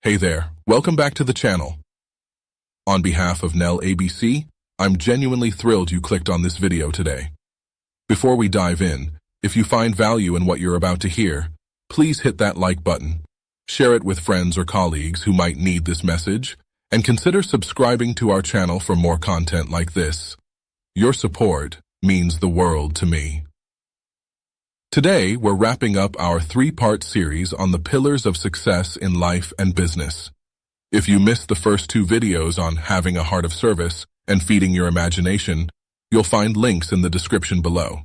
Hey there, welcome back to the channel. On behalf of Nel ABC, I'm genuinely thrilled you clicked on this video today. Before we dive in, if you find value in what you're about to hear, please hit that like button, share it with friends or colleagues who might need this message, and consider subscribing to our channel for more content like this. Your support means the world to me. Today, we're wrapping up our three-part series on the pillars of success in life and business. If you missed the first two videos on having a heart of service and feeding your imagination, you'll find links in the description below.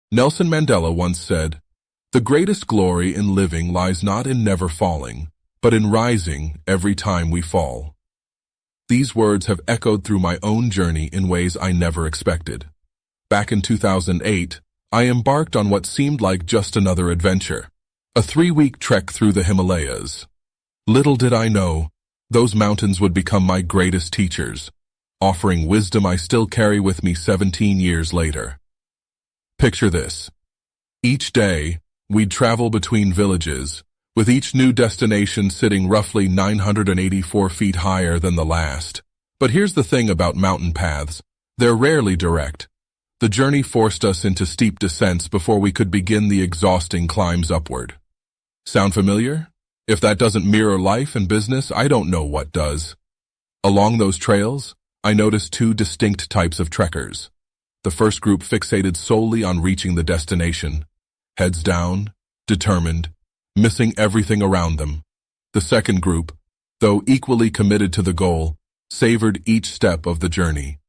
Nelson Mandela once said, "The greatest glory in living lies not in never falling, but in rising every time we fall." These words have echoed through my own journey in ways I never expected. Back in 2008, I embarked on what seemed like just another adventure, a 3-week trek through the Himalayas. Little did I know, those mountains would become my greatest teachers, offering wisdom I still carry with me 17 years later. Picture this. Each day, we'd travel between villages, with each new destination sitting roughly 984 feet higher than the last. But here's the thing about mountain paths. They're rarely direct. The journey forced us into steep descents before we could begin the exhausting climbs upward. Sound familiar? If that doesn't mirror life and business, I don't know what does. Along those trails, I noticed two distinct types of trekkers. The first group fixated solely on reaching the destination, heads down, determined, missing everything around them. The second group, though equally committed to the goal, savored each step of the journey.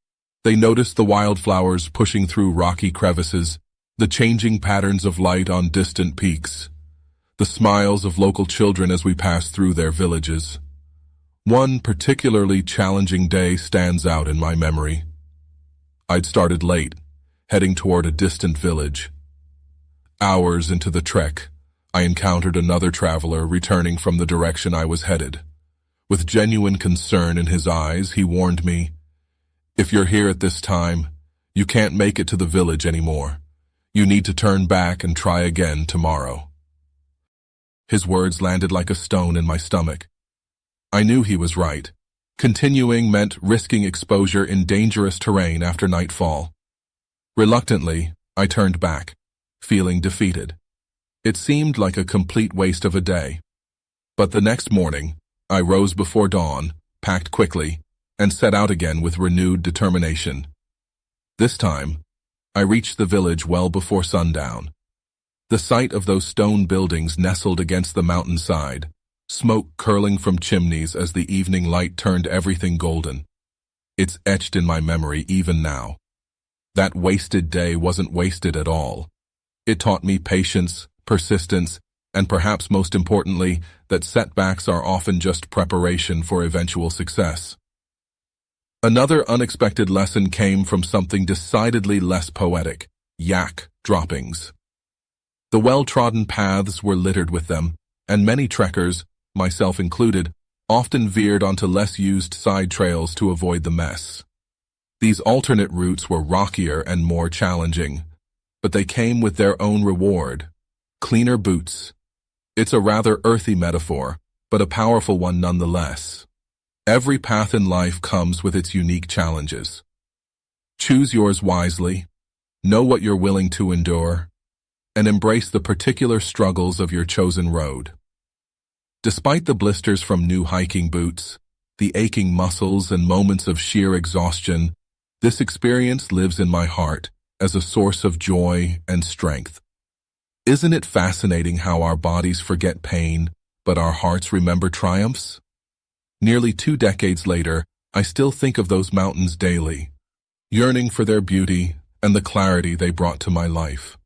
They noticed the wildflowers pushing through rocky crevices, the changing patterns of light on distant peaks, the smiles of local children as we passed through their villages. One particularly challenging day stands out in my memory. I'd started late, heading toward a distant village. Hours into the trek, I encountered another traveler returning from the direction I was headed. With genuine concern in his eyes, he warned me, "If you're here at this time, you can't make it to the village anymore. You need to turn back and try again tomorrow." His words landed like a stone in my stomach. I knew he was right. Continuing meant risking exposure in dangerous terrain after nightfall. Reluctantly, I turned back, feeling defeated. It seemed like a complete waste of a day. But the next morning, I rose before dawn, packed quickly, and set out again with renewed determination. This time, I reached the village well before sundown. The sight of those stone buildings nestled against the mountainside, smoke curling from chimneys as the evening light turned everything golden. It's etched in my memory even now. That wasted day wasn't wasted at all. It taught me patience, persistence, and perhaps most importantly, that setbacks are often just preparation for eventual success. Another unexpected lesson came from something decidedly less poetic: yak droppings. The well-trodden paths were littered with them, and many trekkers, myself included, often veered onto less used side trails to avoid the mess. These alternate routes were rockier and more challenging, but they came with their own reward: cleaner boots. It's a rather earthy metaphor, but a powerful one nonetheless. Every path in life comes with its unique challenges. Choose yours wisely, know what you're willing to endure, and embrace the particular struggles of your chosen road. Despite the blisters from new hiking boots, the aching muscles and moments of sheer exhaustion, this experience lives in my heart as a source of joy and strength. Isn't it fascinating how our bodies forget pain, but our hearts remember triumphs? Nearly 2 decades later, I still think of those mountains daily, yearning for their beauty and the clarity they brought to my life.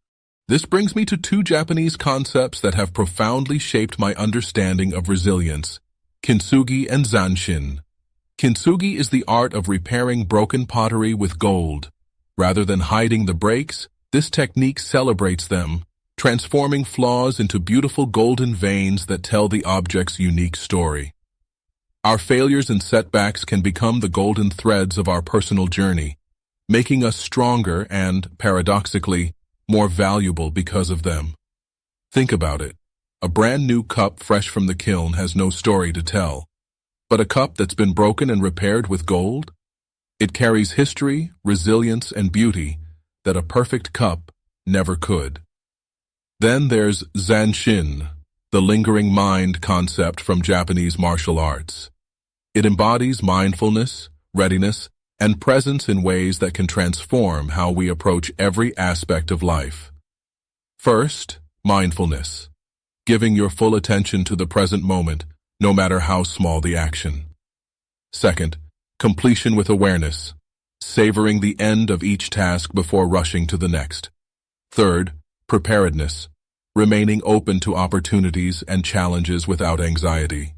This brings me to 2 Japanese concepts that have profoundly shaped my understanding of resilience: kintsugi and zanshin. Kintsugi is the art of repairing broken pottery with gold. Rather than hiding the breaks, this technique celebrates them, transforming flaws into beautiful golden veins that tell the object's unique story. Our failures and setbacks can become the golden threads of our personal journey, making us stronger and, paradoxically, more valuable because of them. Think about it. A brand new cup fresh from the kiln has no story to tell. But a cup that's been broken and repaired with gold? It carries history, resilience, and beauty that a perfect cup never could. Then there's Zanshin, the lingering mind concept from Japanese martial arts. It embodies mindfulness, readiness, and presence in ways that can transform how we approach every aspect of life. First, mindfulness. Giving your full attention to the present moment, no matter how small the action. Second, completion with awareness. Savoring the end of each task before rushing to the next. Third, preparedness. Remaining open to opportunities and challenges without anxiety.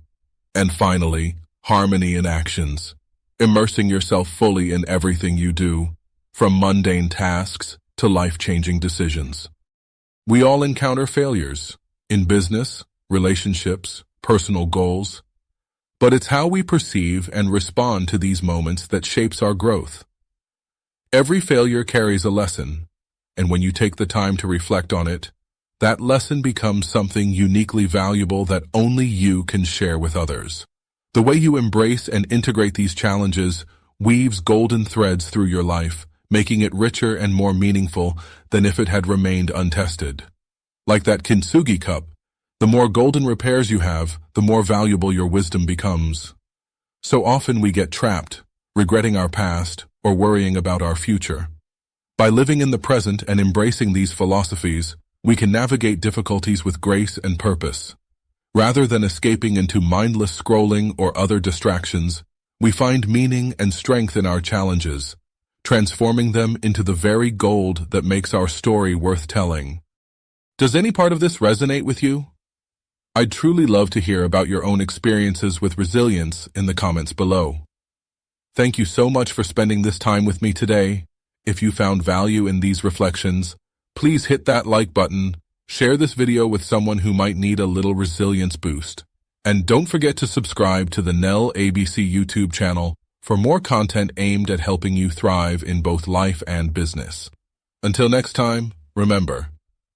And finally, harmony in actions. Immersing yourself fully in everything you do, from mundane tasks to life-changing decisions. We all encounter failures in business, relationships, personal goals, but it's how we perceive and respond to these moments that shapes our growth. Every failure carries a lesson, and when you take the time to reflect on it, that lesson becomes something uniquely valuable that only you can share with others. The way you embrace and integrate these challenges weaves golden threads through your life, making it richer and more meaningful than if it had remained untested. Like that kintsugi cup, the more golden repairs you have, the more valuable your wisdom becomes. So often we get trapped, regretting our past or worrying about our future. By living in the present and embracing these philosophies, we can navigate difficulties with grace and purpose. Rather than escaping into mindless scrolling or other distractions, we find meaning and strength in our challenges, transforming them into the very gold that makes our story worth telling. Does any part of this resonate with you? I'd truly love to hear about your own experiences with resilience in the comments below. Thank you so much for spending this time with me today. If you found value in these reflections, please hit that like button, share this video with someone who might need a little resilience boost, and don't forget to subscribe to the Nel ABC YouTube channel for more content aimed at helping you thrive in both life and business. Until next time, remember,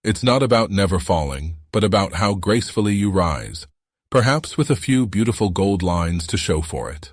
it's not about never falling, but about how gracefully you rise, perhaps with a few beautiful gold lines to show for it.